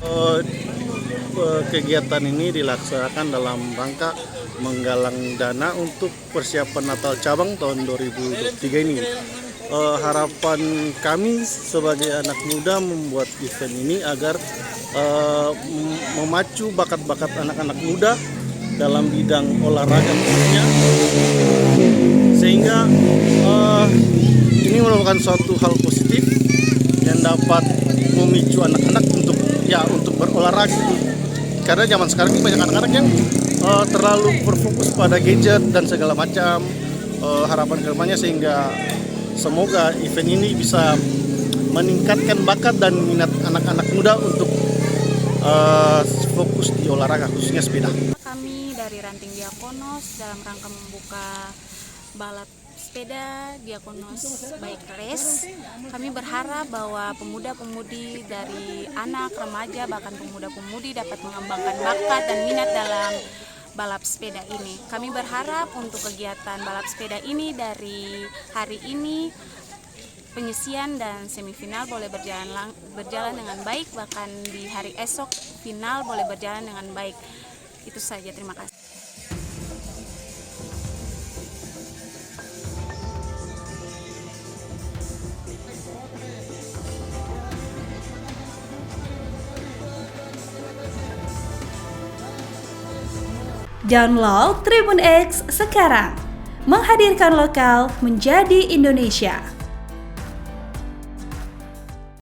Eh, Kegiatan ini dilaksanakan dalam rangka menggalang dana untuk persiapan Natal Cabang tahun 2023 ini. Harapan kami sebagai anak muda membuat event ini agar memacu bakat-bakat anak-anak muda dalam bidang olahraga khususnya, sehingga ini merupakan suatu hal positif yang dapat memicu anak-anak untuk berolahraga. Karena zaman sekarang ini banyak anak-anak yang terlalu berfokus pada gadget dan segala macam. Harapan kedepannya sehingga semoga event ini bisa meningkatkan bakat dan minat anak-anak muda untuk fokus di olahraga khususnya sepeda. Kami dari Ranting Diakonos dalam rangka membuka balap sepeda Diakonos Bike Race, kami berharap bahwa pemuda-pemudi dari anak, remaja, bahkan pemuda-pemudi dapat mengembangkan bakat dan minat dalam balap sepeda ini. Kami berharap untuk kegiatan balap sepeda ini dari hari ini penyisian dan semifinal boleh berjalan dengan baik, bahkan di hari esok final boleh berjalan dengan baik. Itu saja, terima kasih. Download Tribun X sekarang, menghadirkan lokal menjadi Indonesia.